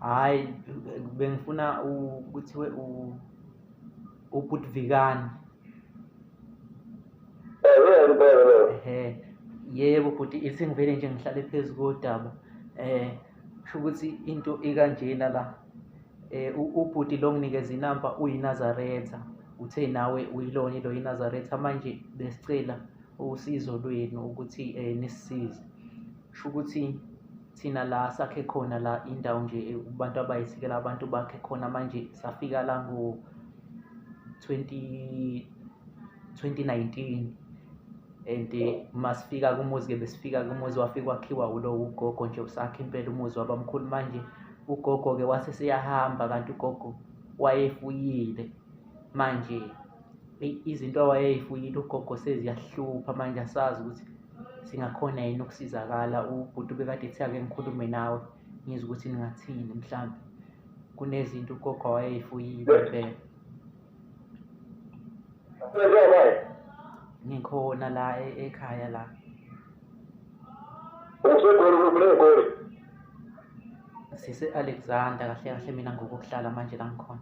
Hayi bengifuna ukuthiwe uButvikani. Yebo bhuti isengivele nje ngihlale phezu kodaba. Kusho ukuthi into ikanjena la. Ubhuti lo nginikeza inamba uyiNazaretha. Uthe nawe uyilona lo yiNazaretha, manje besicela usizo lwenu ukuthi nisisize. Kusho ukuthi thina la sakhe khona la indawo nje kubantu abayisikela abantu bakhe khona, manje safika la ngo 2019 and masifika kumuzi-ke besifika kumuzi wafika wakhiwa ulo ugogo nje usakhe impela umuzi wabamkhulu. Manje ugogo-ke wase seyahamba, kanti ugogo wayefuyile. Manje izinto awayeyifuyile ugogo seziyahlupha, manje asazi ukuthi singakhona yini ukusizakala. Ubhuti bekade ethi ake ngikhulume nawe ngizwe ukuthi ningathini, mhlawumbe kunezinto ugogo awayeyifuyile impela. Ngikhona la ekhaya la. Sise Alexander kahle kahle mina ngokuhlala manje la ngikhona.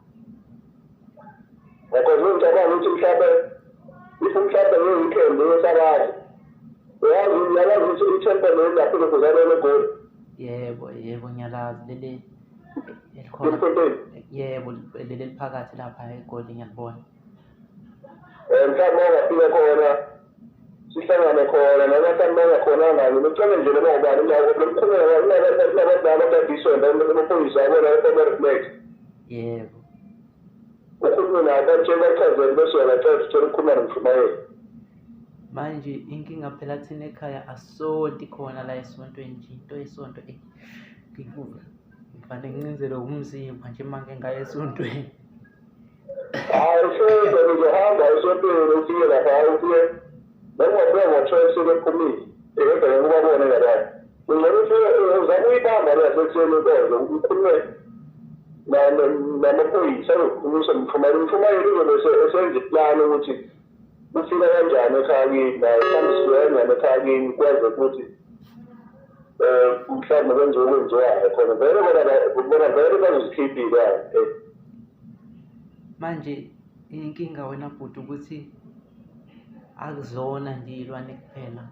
Ngicabanga ukuthi mhlawumbe ngeweekend yesabati uyazi ukuthi i-temple lapho kuzalelwe eGoli. Yebo ngiyalazi leli elikhona. Yebo leli liphakathi lapha eGoli ngiyalibona. Mhlawumbe ungafika khona sihlangane khona noma mhlawumbe ungakhona ngani ngicela nje noma ubani ngiyakuphumelela nabantu abadadiswe bamaphoyisa abona reflect. Yebo. Ukhulume nabo bachazele bese uyacela ucela ukukhuluma nomshumayeli. Manje inkinga phela thina ekhaya asonti khona la esontweni nje, into yesonto ngifanele ngincindezele umzimba nje manje ngaya esontweni. Ngizohamba esontweni ufike lapha ufike noma ufike ngo-12 sebephumile kodwa ngikubabone ngabanye. Ngicela ufike uzame uyibamba la sekuseni inkonzo ukhulume namaphoyisa umshumayeli uzobe esenza iplani ukuthi ufika kanjani ekhaya kini naye sambisiwe kanjani ekhaya kini kwenze ukuthi mhlawumbe kwenziwe okwenziwayo khona bona vele bazozikhiphile. Manje inkinga wena bhuti ukuthi akuzona nje iy'lwane kuphela,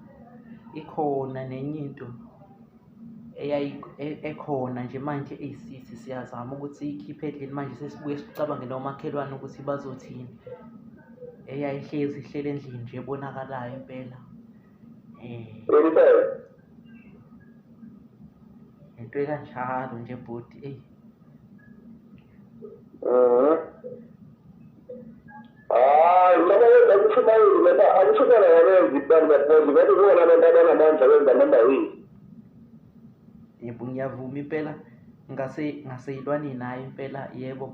ikhona nenye into ekhona nje manje eyisithi siyazama ukuthi ikhiphe endlini. Manje sesibuye sicabange nomakhelwane ukuthi bazothini, eyayihlezi ihlele endlini nje ebonakalayo impela. Into ekanjalo nje bhuti Yebo ngiyavuma impela, ngaseyilwane nayo impela. Yebo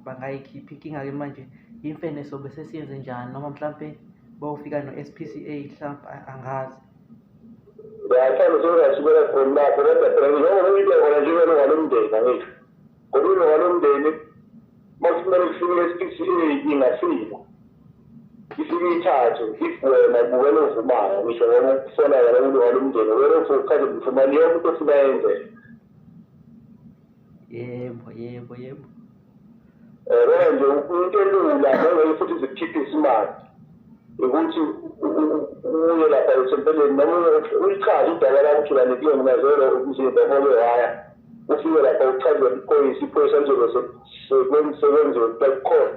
bangayikhipha. Inkinga-ke manje imfene sobe sesiyenze njani, noma mhlampe bawufika no-SPCA mhlampe angazi. Ngiyakhala sokungasukela khona lapho kodwa phela njengoba into khona njengelo walomndeni angisho ngokulo walomndeni makumele kufike e-SPCA ingafika ifike ithathe if wena buwena uvumayo ngisho ngoba ukufona wena umuntu walomndeni wena ufukhale mfumani yonke into ofuna yenze. Yebo Wena nje into elula njengoba futhi zikhiphe isimali ukuthi uye lapha esempeleni noma uyichaze udaba lakho la nekuyona ngazelo umzimba ngoba haya ufike lapha uchaze iphoyisa lizobe sekwenziwe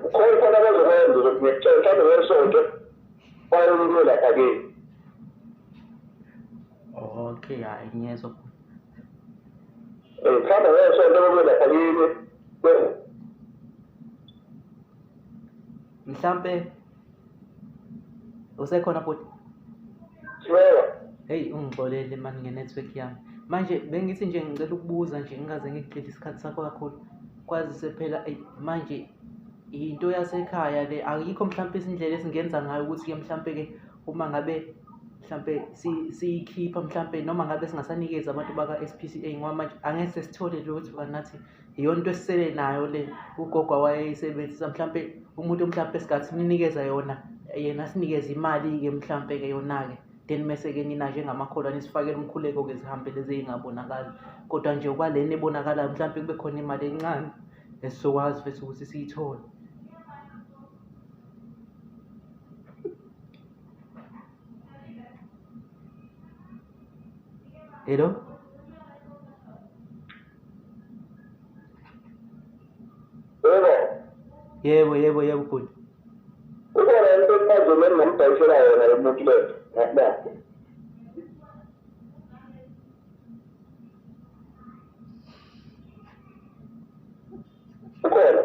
ukhona khona abazokwenza ukuthi ngiyacela mhlawumbe ngesonto bayolule lapha-ke. Okay, hayi ngiyezwa. Mhlawumbe ngesonto babuye lapha kini mhlampe usekhona bhuti? Hey ungixolele mani nge-network yami. Manje bengithi nje ngicela ukubuza nje ngingaze ngikuqede isikhathi sakho kakhulu. Kwazise phela manje into yasekhaya le ayikho mhlampe izindlela esingenza ngayo ukuthi-ke mhlampe-ke uma ngabe mhlampe siyikhipha mhlampe noma ngabe singasanikeza abantu baka-SPCA ngoba manje angeke sithole lutho nathi iyona into esisele nayo le ugogo awayeyisebenzisa. Mhlampe umuntu mhlampe singathi simnikeza yona yena sinikeze imali-ke mhlampe-ke yona-ke then mese-ke nina njengamakholwa nisifakele umkhuleko-ke zihambe lezi ey'ngabonakali kodwa nje kwalena ebonakalayo mhlawumpe kube khona imali encane esizokwazi futhi ukuthi siyithole. Hello? Yebo bhuti. Ukhona into ephazima engingamdayisela yona lo muntu lo. Ngakubona. Ukhona.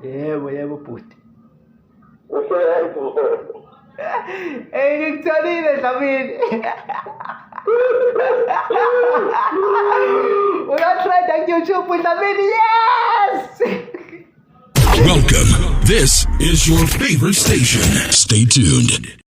Yebo bhuti. Useyayibuzo. Ngikutholile Dlamini. Uyatrenda ku-YouTube Dlamini, yes! Welcome. This is your favorite station. Stay tuned.